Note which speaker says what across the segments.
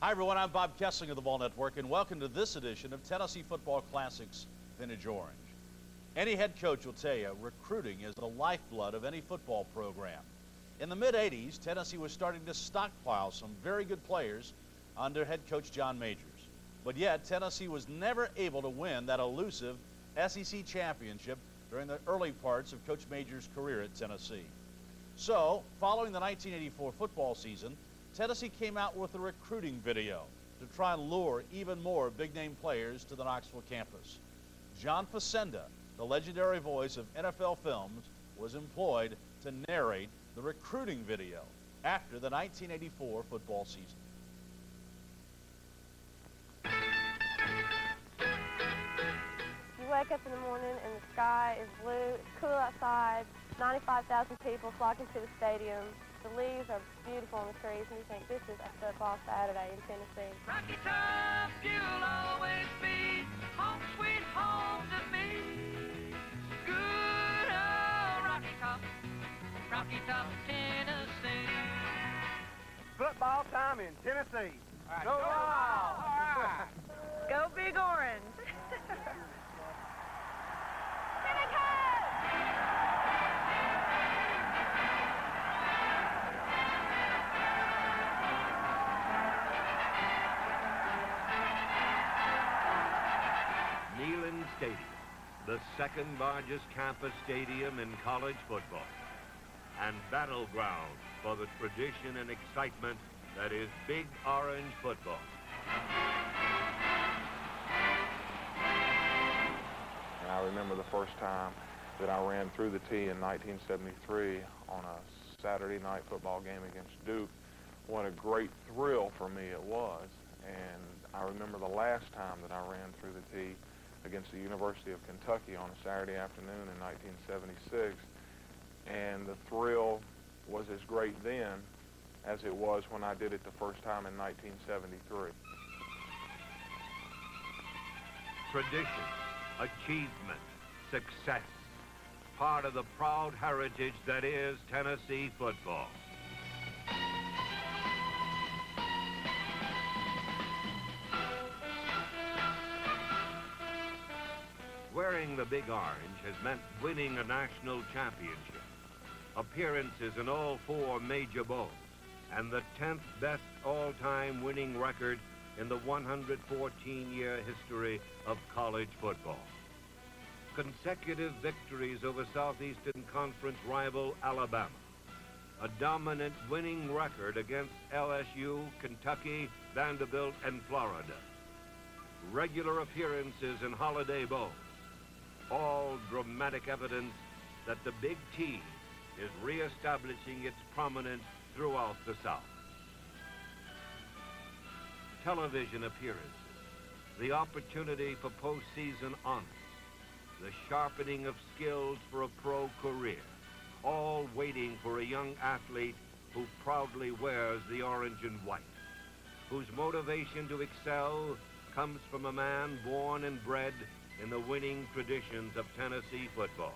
Speaker 1: Hi everyone, I'm Bob Kessling of the Ball Network, and welcome to this edition of Tennessee Football Classics Vintage Orange. Any head coach will tell you recruiting is the lifeblood of any football program. In the mid-'80s, Tennessee was starting to stockpile some very good players under head coach John Majors. But yet, Tennessee was never able to win that elusive SEC championship during the early parts of Coach Majors' career at Tennessee. So, following the 1984 football season, Tennessee came out with a recruiting video to try and lure even more big-name players to the Knoxville campus. John Facenda, the legendary voice of NFL Films, was employed to narrate the recruiting video after the 1984 football season.
Speaker 2: You wake up in the morning and the sky is blue, it's cool outside, 95,000 people flocking to the stadium. The leaves are beautiful on the trees, and you think this is a football Saturday in Tennessee.
Speaker 3: Rocky Top, you'll always be home sweet home to me. Good old Rocky Top, Tennessee.
Speaker 4: Football time in Tennessee.
Speaker 3: Right.
Speaker 4: Go Wild!
Speaker 3: All right.
Speaker 2: Go Big Orange!
Speaker 5: Neyland Stadium, the second largest campus stadium in college football, and battleground for the tradition and excitement that is Big Orange football.
Speaker 6: And I remember the first time that I ran through the tee in 1973 on a Saturday night football game against Duke. What a great thrill for me it was. And I remember the last time that I ran through the tee against the University of Kentucky on a Saturday afternoon in 1976. And the thrill was as great then as it was when I did it the first time in 1973.
Speaker 5: Tradition, achievement, success, part of the proud heritage that is Tennessee football. Wearing the Big Orange has meant winning a national championship, appearances in all 4 major bowls, and the 10th best all-time winning record in the 114-year history of college football. Consecutive victories over Southeastern Conference rival Alabama, a dominant winning record against LSU, Kentucky, Vanderbilt, and Florida, regular appearances in Holiday Bowls, all dramatic evidence that the Big T is reestablishing its prominence throughout the South. Television appearances, the opportunity for postseason honors, the sharpening of skills for a pro career, all waiting for a young athlete who proudly wears the orange and white, whose motivation to excel comes from a man born and bred in the winning traditions of Tennessee football.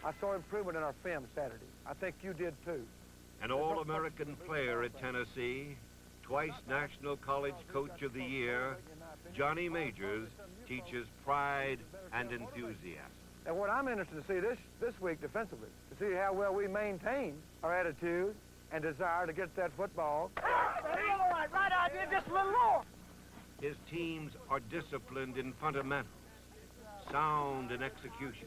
Speaker 4: I saw improvement in our film Saturday. I think you did too.
Speaker 5: An All-American player at Tennessee, twice National College Coach of the Year, Johnny Majors teaches pride and enthusiasm.
Speaker 4: And what I'm interested to see this week defensively, to see how well we maintain our attitude and desire to get that football.
Speaker 3: All right idea, just a little more.
Speaker 5: His teams are disciplined in fundamentals, sound in execution.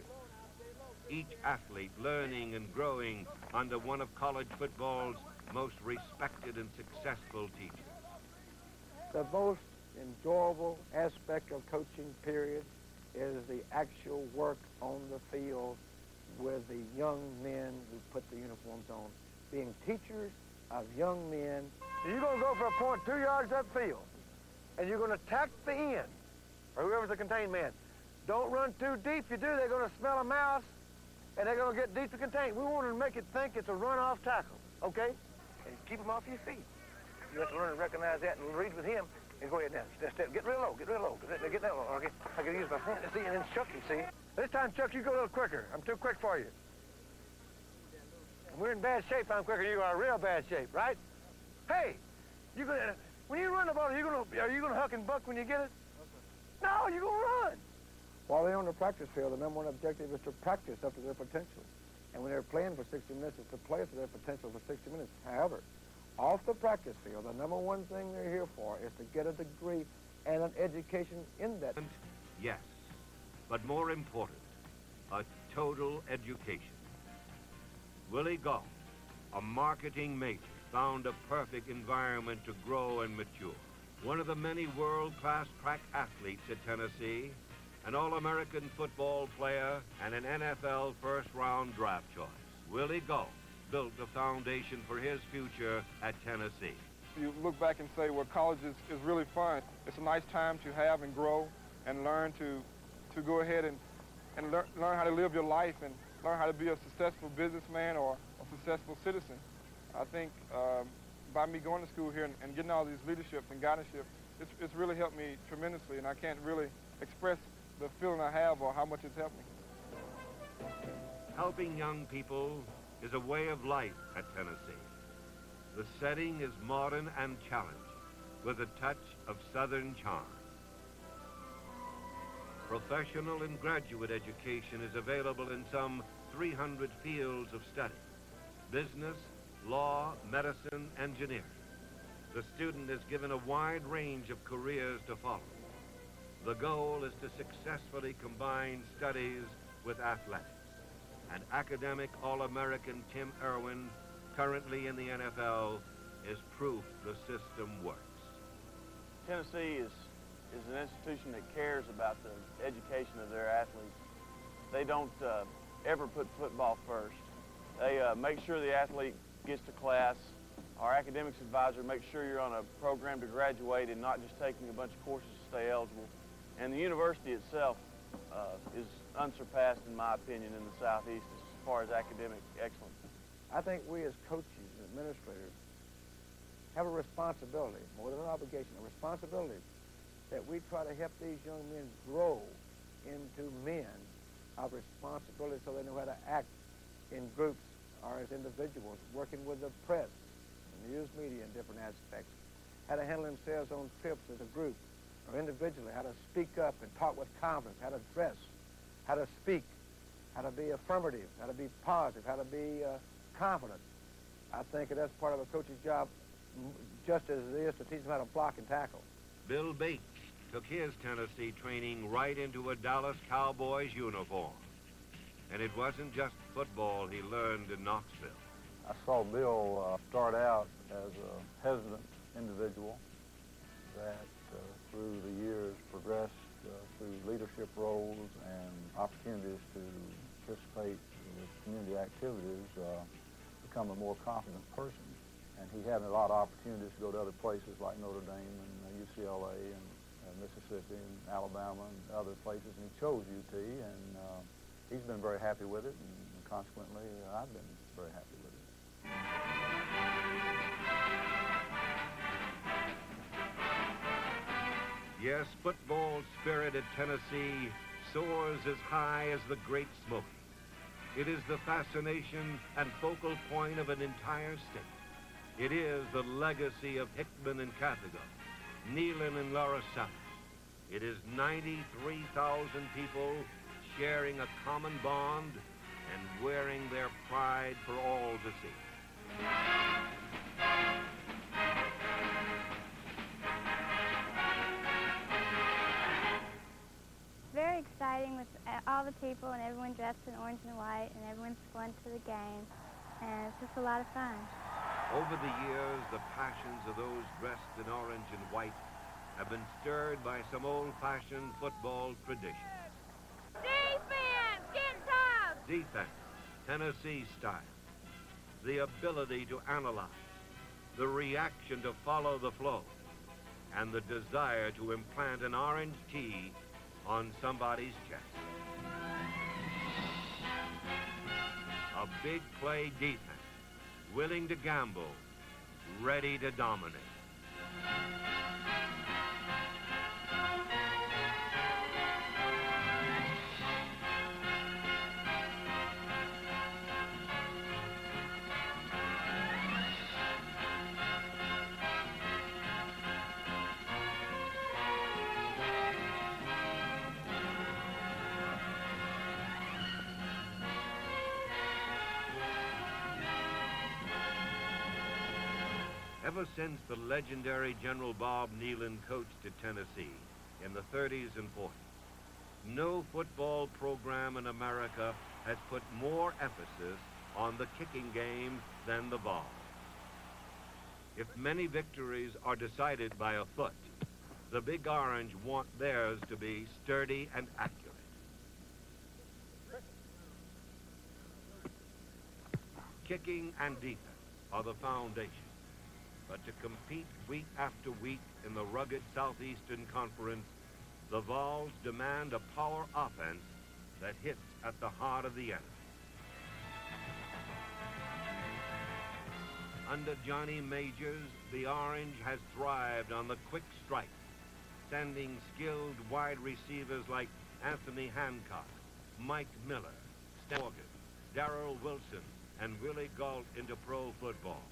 Speaker 5: Each athlete learning and growing under one of college football's most respected and successful teachers.
Speaker 4: The most enjoyable aspect of coaching, period, is the actual work on the field with the young men who put the uniforms on, being teachers of young men. You're going to go for a point 2 yards upfield, and you're going to attack the end, or whoever's the contained man. Don't run too deep. If you do, they're going to smell a mouse, and they're going to get deep to contain. We want to make it think it's a run-off tackle, okay? And keep them off your feet. You have to learn to recognize that and read with him. And go ahead now. Get real low. Get real low. Get that low. Okay. I can use my hand. See, and then Chuck, you see. This time, Chuck, you go a little quicker. I'm too quick for you. We're in bad shape. I'm quicker. You are in real bad shape, right? Hey, when you run the
Speaker 3: the ball, are you gonna huck and buck when you get it? No, you're gonna run.
Speaker 4: While they're on the practice field, the number one objective is to practice up to their potential. And when they're playing for 60 minutes, it's to play to their potential for 60 minutes. However, off the practice field, the number one thing they're here for is to get a degree and an education in that.
Speaker 5: Yes, but more important, a total education. Willie Gault, a marketing major, found a perfect environment to grow and mature. One of the many world-class track athletes at Tennessee, an All-American football player, and an NFL first-round draft choice. Willie Gault built the foundation for his future at Tennessee.
Speaker 7: You look back and say, well, college is really fun. It's a nice time to have and grow and learn to go ahead and learn how to live your life and learn how to be a successful businessman or a successful citizen. I think by me going to school here and getting all these leaderships and guidance-ships, it's really helped me tremendously, and I can't really express the feeling I have or how much it's helped me.
Speaker 5: Helping young people is a way of life at Tennessee. The setting is modern and challenging, with a touch of Southern charm. Professional and graduate education is available in some 300 fields of study: business, law, medicine, engineering. The student is given a wide range of careers to follow. The goal is to successfully combine studies with athletics. And academic All-American Tim Irwin, currently in the NFL, is proof the system works.
Speaker 8: Tennessee is an institution that cares about the education of their athletes. They don't ever put football first. They make sure the athlete gets to class. Our academics advisor makes sure you're on a program to graduate and not just taking a bunch of courses to stay eligible. And the university itself is unsurpassed, in my opinion, in the Southeast as far as academic excellence.
Speaker 4: I think we as coaches and administrators have a responsibility, more than an obligation, a responsibility that we try to help these young men grow into men of responsibility so they know how to act in groups or as individuals, working with the press and news media in different aspects, how to handle themselves on trips as a group or individually, how to speak up and talk with confidence, how to dress, how to speak, how to be affirmative, how to be positive, how to be confident. I think that's part of a coach's job just as it is to teach them how to block and tackle.
Speaker 5: Bill Bates took his Tennessee training right into a Dallas Cowboys uniform. And it wasn't just football he learned in Knoxville.
Speaker 9: I saw Bill start out as a hesitant individual that through the years progressed through leadership roles and opportunities to participate with community activities, become a more confident person. And he had a lot of opportunities to go to other places like Notre Dame and UCLA and Mississippi and Alabama and other places, and he chose UT, and he's been very happy with it, and consequently, I've been very happy with it.
Speaker 5: Yes, football spirit at Tennessee soars as high as the Great Smoky. It is the fascination and focal point of an entire state. It is the legacy of Hickman and Carthago, Neyland and Lorasaurus. It is 93,000 people sharing a common bond and wearing their pride for all to see.
Speaker 2: Very exciting with all the people and everyone dressed in orange and white and everyone's going to the game, and it's just a lot of fun.
Speaker 5: Over the years, the passions of those dressed in orange and white have been stirred by some old-fashioned football traditions.
Speaker 2: Defense! Get tough!
Speaker 5: Defense, Tennessee style. The ability to analyze, the reaction to follow the flow, and the desire to implant an orange tee on somebody's chest. A big play defense, willing to gamble, ready to dominate. Ever since the legendary General Bob Neyland coached at Tennessee in the 30s and 40s, no football program in America has put more emphasis on the kicking game than the Vols. If many victories are decided by a foot, the Big Orange want theirs to be sturdy and accurate. Kicking and defense are the foundation. But to compete week after week in the rugged Southeastern Conference, the Vols demand a power offense that hits at the heart of the enemy. Under Johnny Majors, the Orange has thrived on the quick strike, sending skilled wide receivers like Anthony Hancock, Mike Miller, Stan Morgan, Darrell Wilson, and Willie Gault into pro football,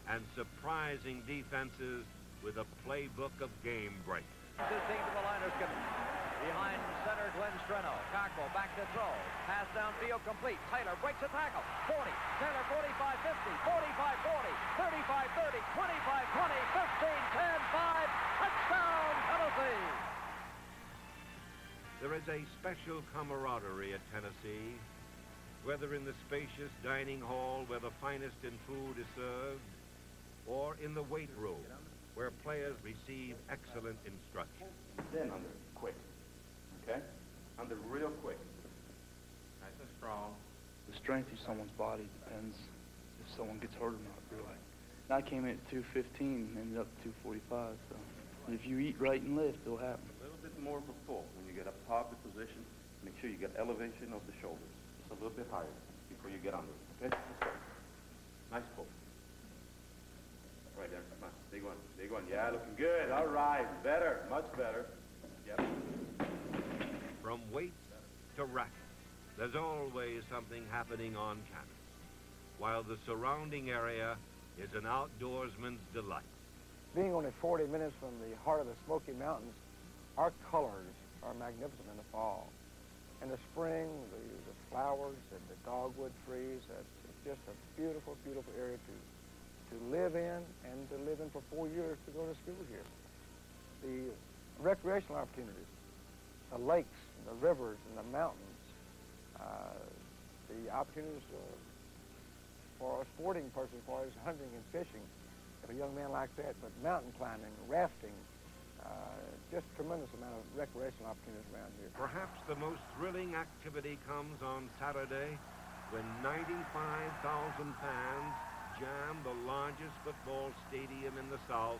Speaker 5: and surprising defenses with a playbook of game breakers.
Speaker 10: His team to the line of scrimmage. Behind center, Glenn Streno. Cockrell back to throw. Pass downfield complete. Taylor breaks a tackle. 40. Taylor 45-50. 45-40. 35-30. 25-20. 15-10-5. Touchdown, Tennessee!
Speaker 5: There is a special camaraderie at Tennessee, whether in the spacious dining hall where the finest in food is served, or in the weight room where players receive excellent instruction.
Speaker 11: Then under, quick, okay? Under real quick. Nice and strong.
Speaker 12: The strength of someone's body depends if someone gets hurt or not, really. And I came in at 215 and ended up 245, so if you eat right and lift, it'll happen.
Speaker 11: A little bit more of a pull. When you get up top of the position, make sure you get elevation of the shoulders. Just a little bit higher before you get under, okay? Let's go. Nice pull. Right there, come on, big one, big one. Yeah, looking good. All right, better, much better. Yep.
Speaker 5: From weights to racket, there's always something happening on campus, while the surrounding area is an outdoorsman's delight.
Speaker 4: Being only 40 minutes from the heart of the Smoky Mountains, our colors are magnificent in the fall. In the spring, the flowers and the dogwood trees, it's just a beautiful, beautiful area to live in and to live in for 4 years to go to school here. The recreational opportunities, the lakes, and the rivers, and the mountains, the opportunities for a sporting person as far as hunting and fishing, if a young man like that, but mountain climbing, rafting, just a tremendous amount of recreational opportunities around here.
Speaker 5: Perhaps the most thrilling activity comes on Saturday when 95,000 fans jam the largest football stadium in the South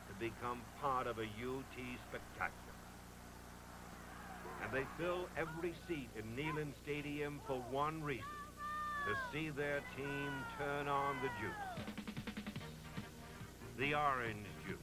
Speaker 5: to become part of a UT spectacular. And they fill every seat in Neyland Stadium for one reason, to see their team turn on the juice. The orange juice.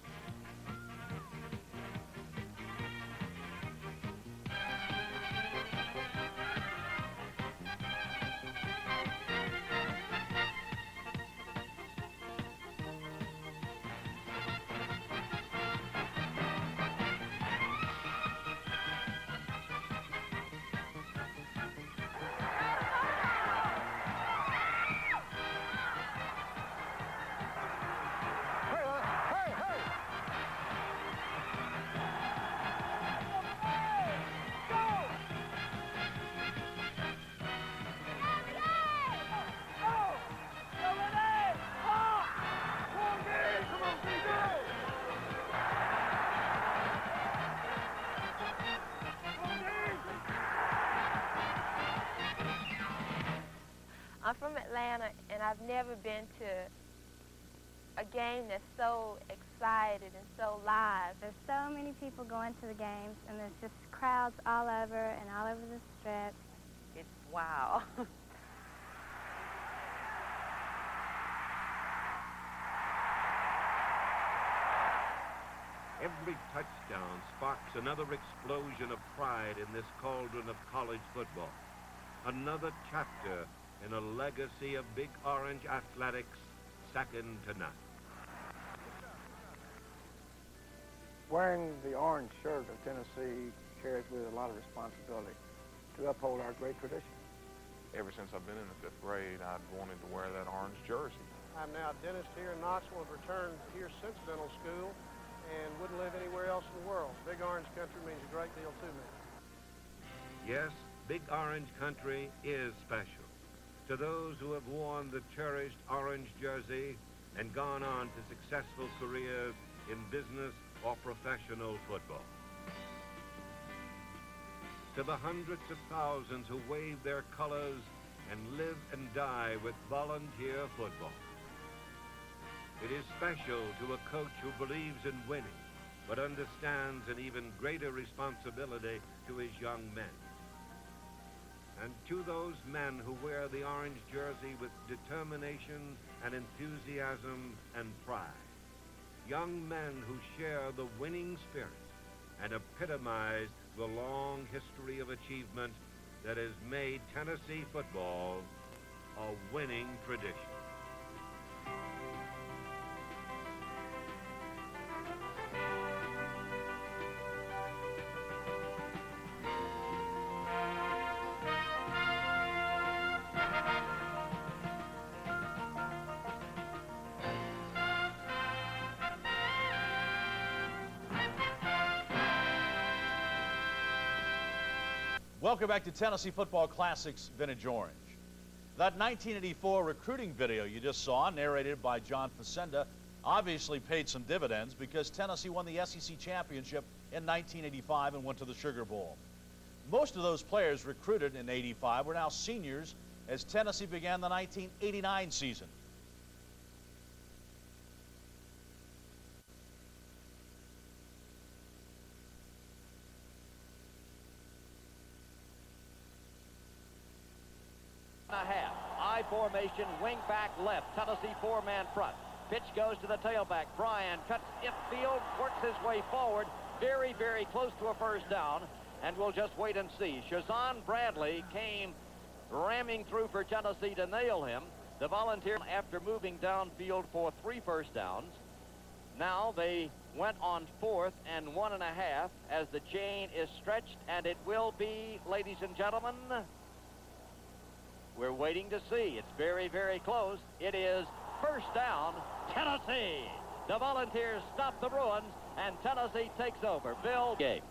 Speaker 2: I'm from Atlanta, and I've never been to a game that's so excited and so live.
Speaker 13: There's so many people going to the games, and there's just crowds all over and all over the strip.
Speaker 2: It's wow.
Speaker 5: Every touchdown sparks another explosion of pride in this cauldron of college football. Another chapter in a legacy of Big Orange athletics second to none.
Speaker 4: Wearing the orange shirt of Tennessee carries with it a lot of responsibility to uphold our great tradition.
Speaker 6: Ever since I've been in the 5th grade, I'd wanted to wear that orange jersey.
Speaker 14: I'm now a dentist here in Knoxville, have returned here since dental school, and wouldn't live anywhere else in the world. Big Orange Country means a great deal to me.
Speaker 5: Yes, Big Orange Country is special to those who have worn the cherished orange jersey and gone on to successful careers in business or professional football. To the hundreds of thousands who wave their colors and live and die with volunteer football. It is special to a coach who believes in winning, but understands an even greater responsibility to his young men. And to those men who wear the orange jersey with determination and enthusiasm and pride. Young men who share the winning spirit and epitomize the long history of achievement that has made Tennessee football a winning tradition.
Speaker 1: Welcome back to Tennessee Football Classics Vintage Orange. That 1984 recruiting video you just saw, narrated by John Facenda, obviously paid some dividends because Tennessee won the SEC championship in 1985 and went to the Sugar Bowl. Most of those players recruited in '85 were now seniors as Tennessee began the 1989 season.
Speaker 10: I formation, wing back left. Tennessee four-man front. Pitch goes to the tailback. Bryan cuts infield, works his way forward. Very, very close to a first down. And we'll just wait and see. Shazan Bradley came ramming through for Tennessee to nail him. The Volunteers, after moving downfield for 3 first downs. Now they went on 4th and 1.5 as the chain is stretched, and it will be, ladies and gentlemen, we're waiting to see. It's very, very close. It is first down, Tennessee. The Volunteers stop the Bruins, and Tennessee takes over. Bill Gabe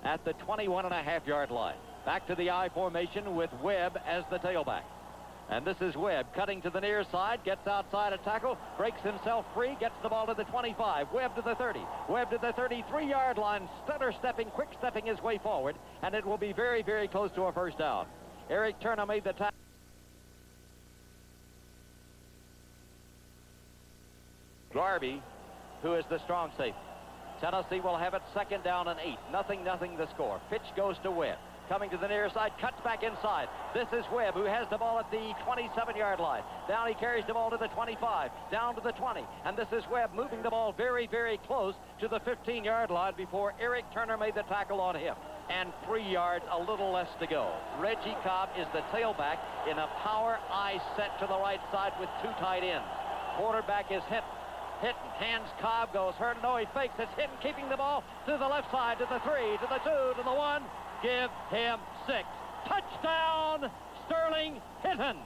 Speaker 10: at the 21.5-yard line. Back to the I formation with Webb as the tailback. And this is Webb cutting to the near side, gets outside a tackle, breaks himself free, gets the ball to the 25. Webb to the 30. Webb to the 33-yard line, stutter-stepping, quick-stepping his way forward, and it will be very, very close to a first down. Eric Turner made the tackle. Garvey, who is the strong safety. Tennessee will have it 2nd down and 8. Nothing the score. Pitch goes to Webb. Coming to the near side, cuts back inside. This is Webb, who has the ball at the 27-yard line. Down he carries the ball to the 25, down to the 20. And this is Webb moving the ball very, very close to the 15-yard line before Eric Turner made the tackle on him. And 3 yards, a little less to go. Reggie Cobb is the tailback in a power I set to the right side with 2 tight ends. Quarterback is Hinton. Hinton hands Cobb, goes hurt. No, he fakes. It's Hinton keeping the ball to the left side, to the 3, to the 2, to the 1. Give him 6. Touchdown, Sterling Hinton.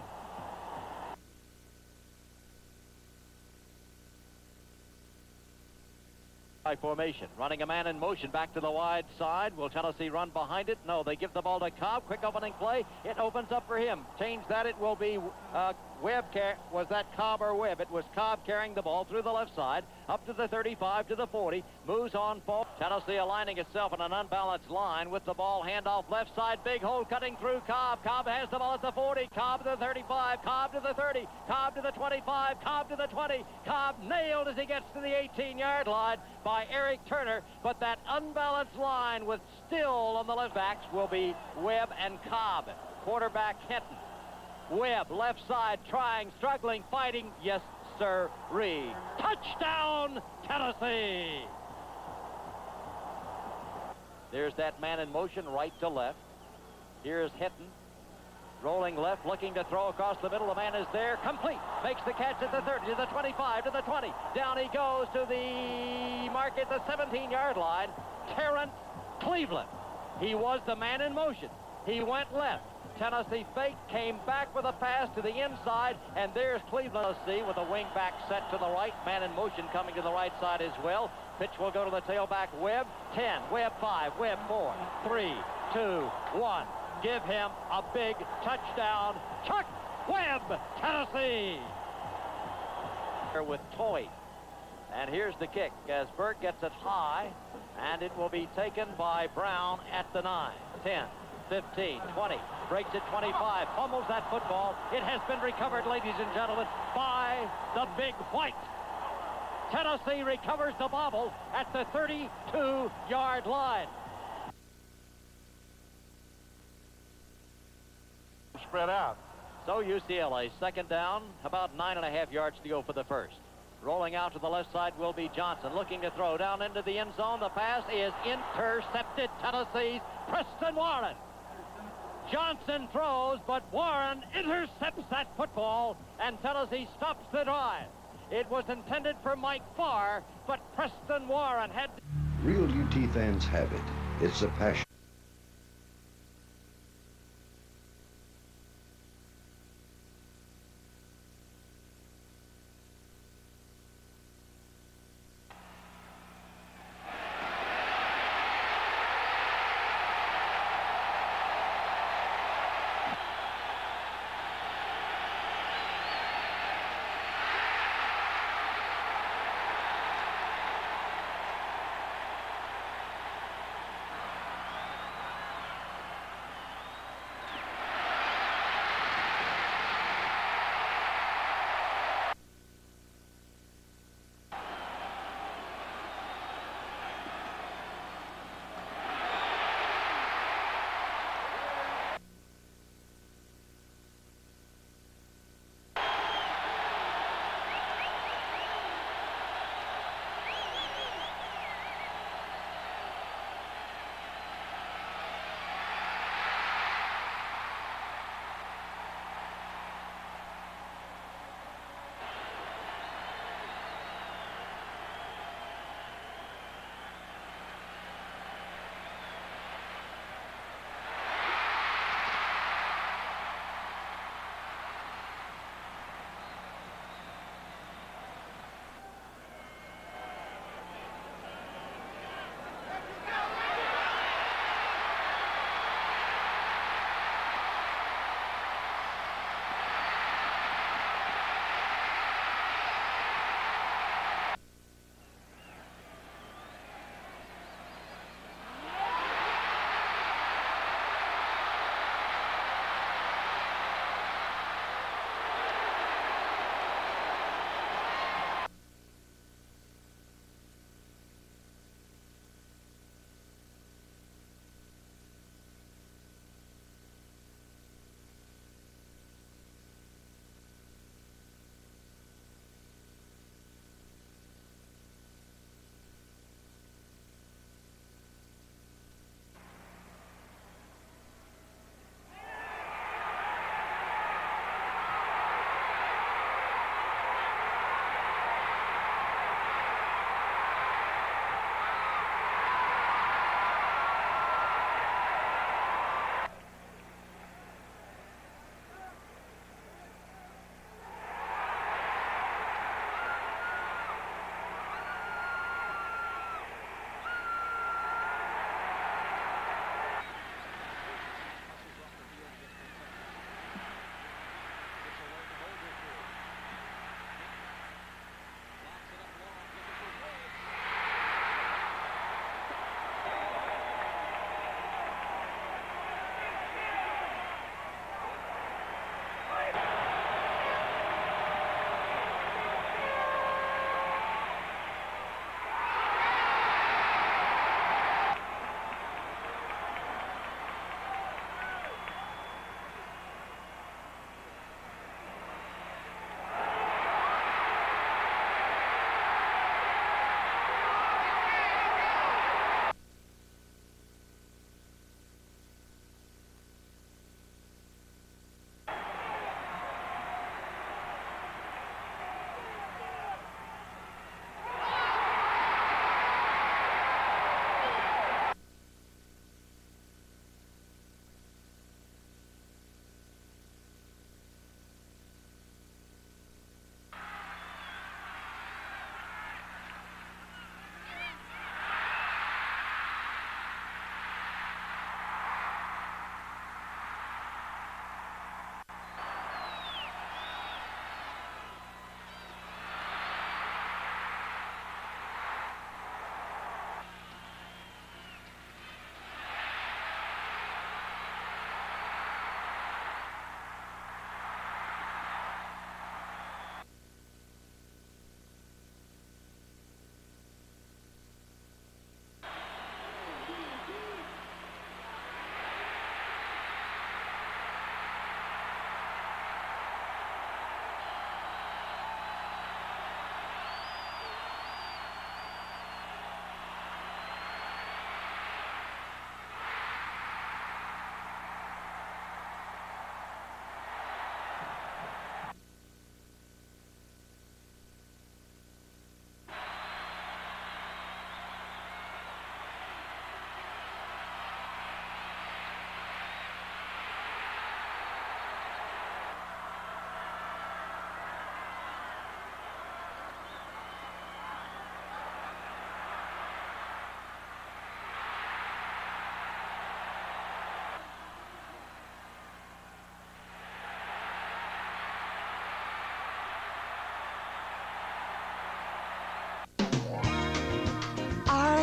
Speaker 10: Formation, running a man in motion back to the wide side. Will Tennessee run behind it? No, they give the ball to Cobb. Quick opening play. It opens up for him. Change that. It will be Webb. Was that Cobb or Webb? It was Cobb carrying the ball through the left side, up to the 35, to the 40. Moves on forward. Tennessee aligning itself in an unbalanced line with the ball. Handoff left side. Big hole cutting through Cobb. Cobb has the ball at the 40. Cobb to the 35. Cobb to the 30. Cobb to the 25. Cobb to the 20. Cobb nailed as he gets to the 18-yard line by Eric Turner, but that unbalanced line with still on the left backs will be Webb and Cobb. Quarterback Hinton. Webb left side, trying, struggling, fighting. Yes, sir-ree. Touchdown, Tennessee! There's that man in motion right to left. Here's Hinton. Rolling left, looking to throw across the middle. The man is there, complete. Makes the catch at the 30, to the 25, to the 20. Down he goes to the mark at the 17-yard line. Terrence Cleveland. He was the man in motion. He went left. Tennessee fake, came back with a pass to the inside, and there's Cleveland, Tennessee, with a wing back set to the right. Man in motion coming to the right side as well. Pitch will go to the tailback, Webb. 10, Webb 5, Webb 4, 3, 2, 1. Give him a big touchdown. Chuck Webb, Tennessee. With Toy. And here's the kick as Burke gets it high, and it will be taken by Brown at the 9, 10, 15, 20, breaks at 25, fumbles that football. It has been recovered, ladies and gentlemen, by the Big White. Tennessee recovers the bobble at the 32-yard line.
Speaker 15: Spread out.
Speaker 10: So UCLA, second down, about 9.5 yards to go for the first. Rolling out to the left side will be Johnson, looking to throw down into the end zone. The pass is intercepted. Tennessee's Preston Warren. Johnson throws, but Warren intercepts that football, and Tennessee stops the drive. It was intended for Mike Farr, but Preston Warren had...
Speaker 16: Real UT fans have it. It's a passion.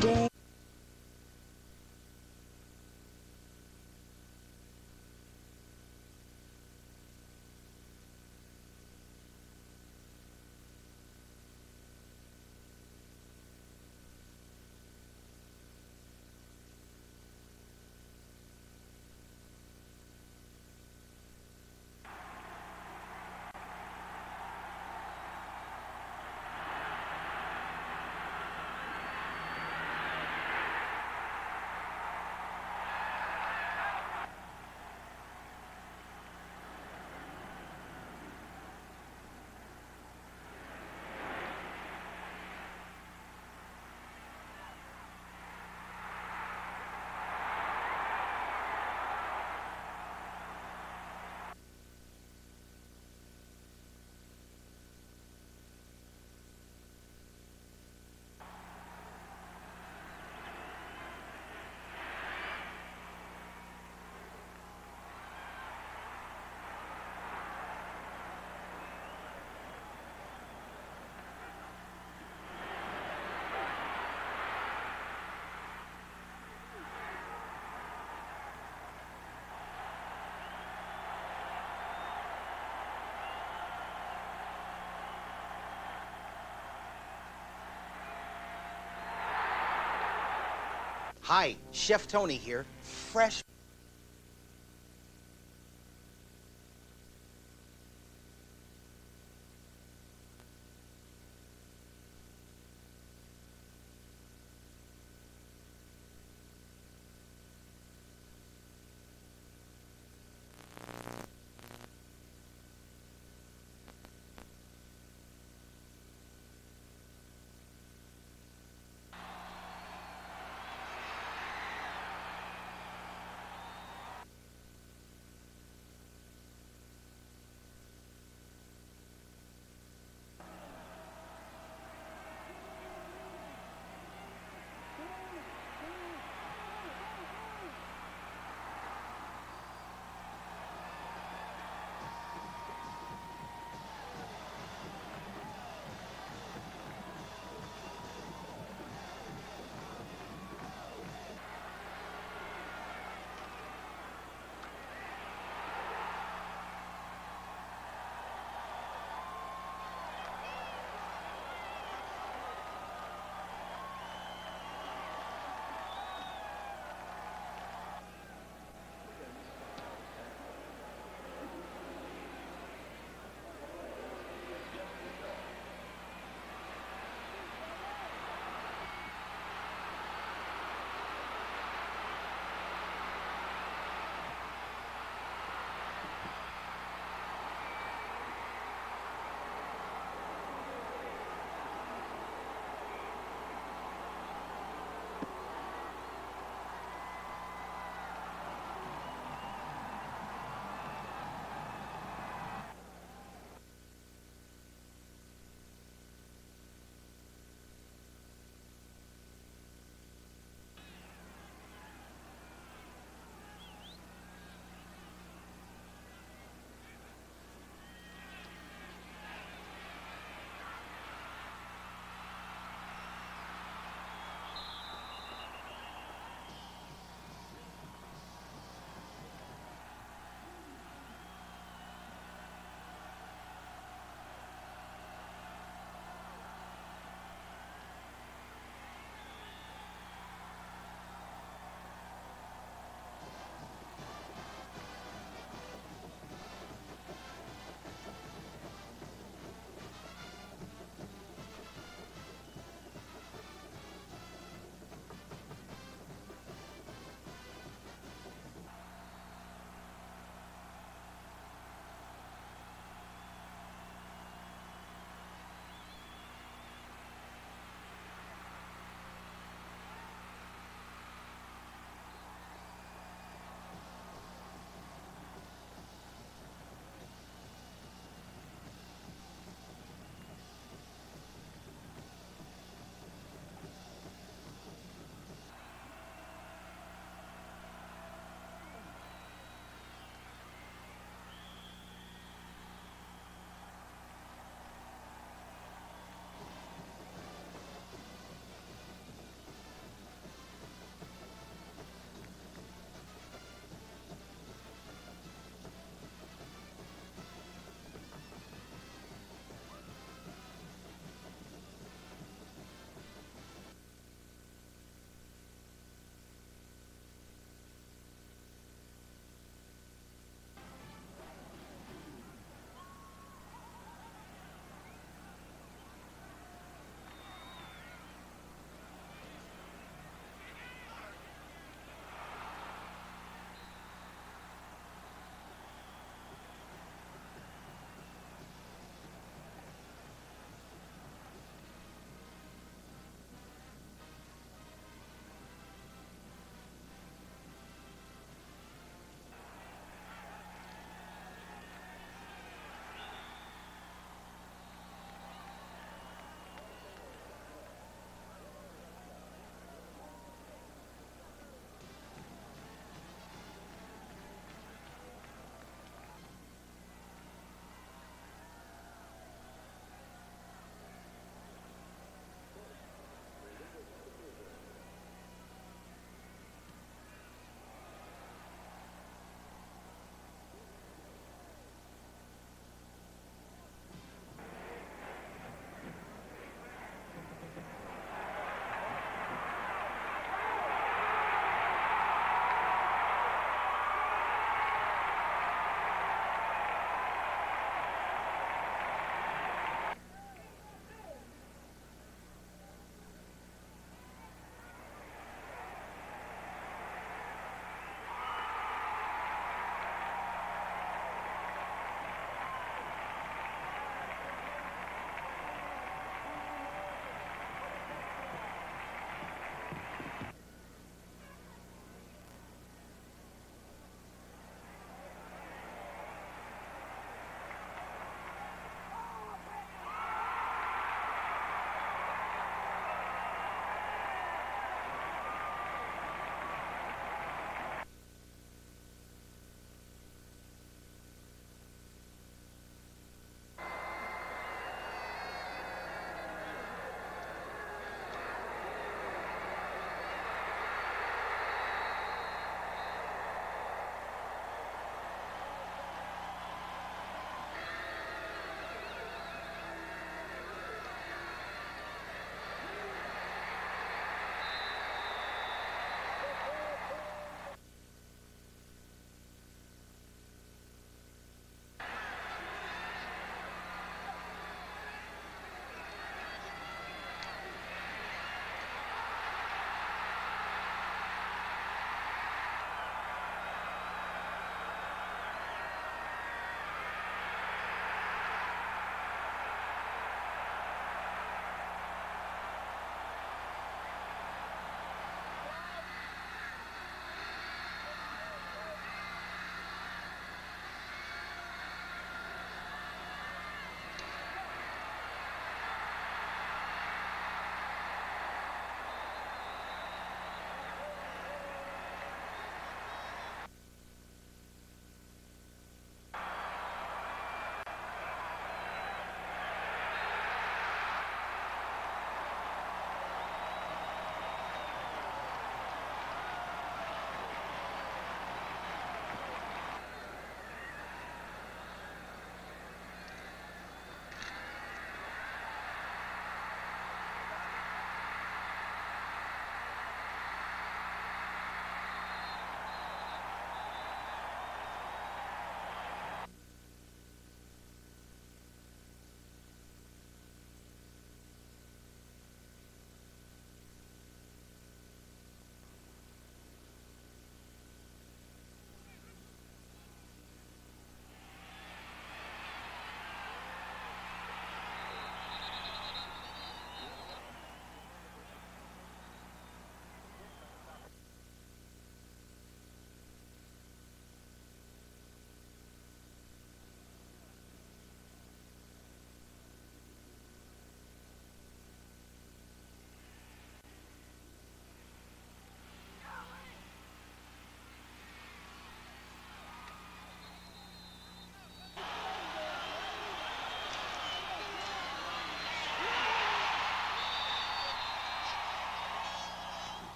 Speaker 15: day.
Speaker 17: Hi, Chef Tony here. Fresh.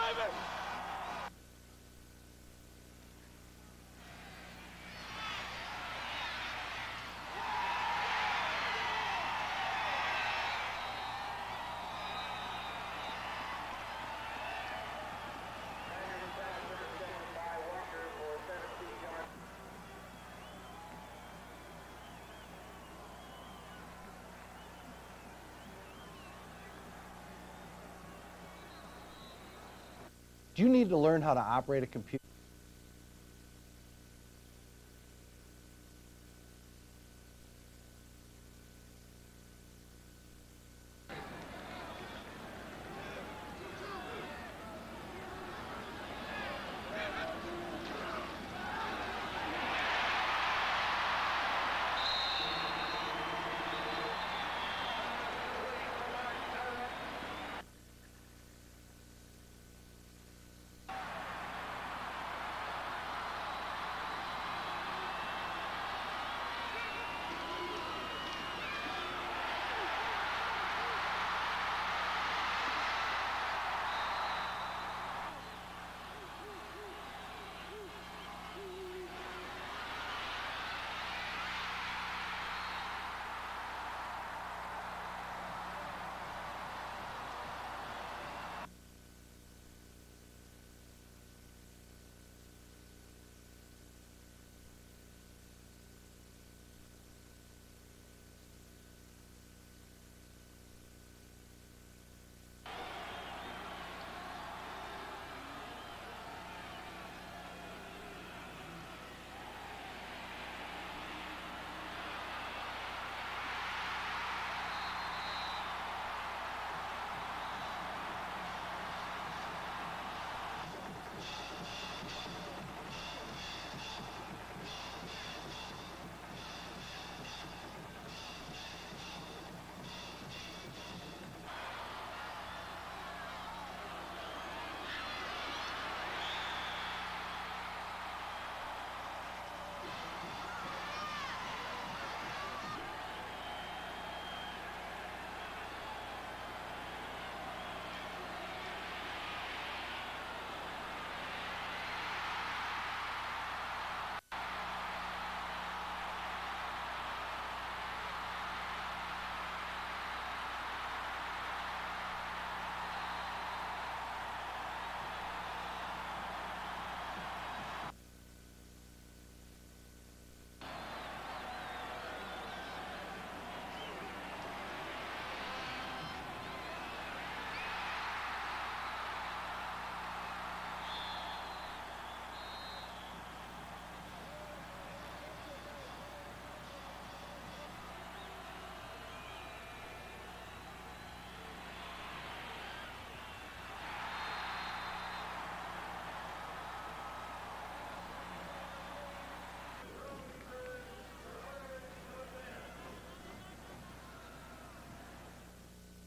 Speaker 3: baby!
Speaker 15: Do you need to learn how to operate a computer?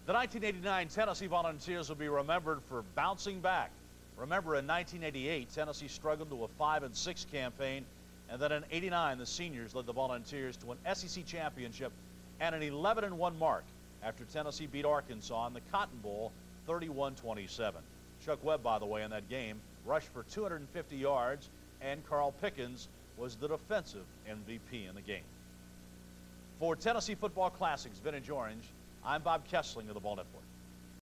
Speaker 1: The 1989 Tennessee Volunteers will be remembered for bouncing back. Remember, in 1988, Tennessee struggled to a 5-6 campaign, and then in '89, the seniors led the Volunteers to an SEC championship and an 11-1 mark after Tennessee beat Arkansas in the Cotton Bowl 31-27. Chuck Webb, by the way, in that game, rushed for 250 yards, and Carl Pickens was the defensive MVP in the game. For Tennessee Football Classics Vintage Orange, I'm Bob Kessling of the Ball Network.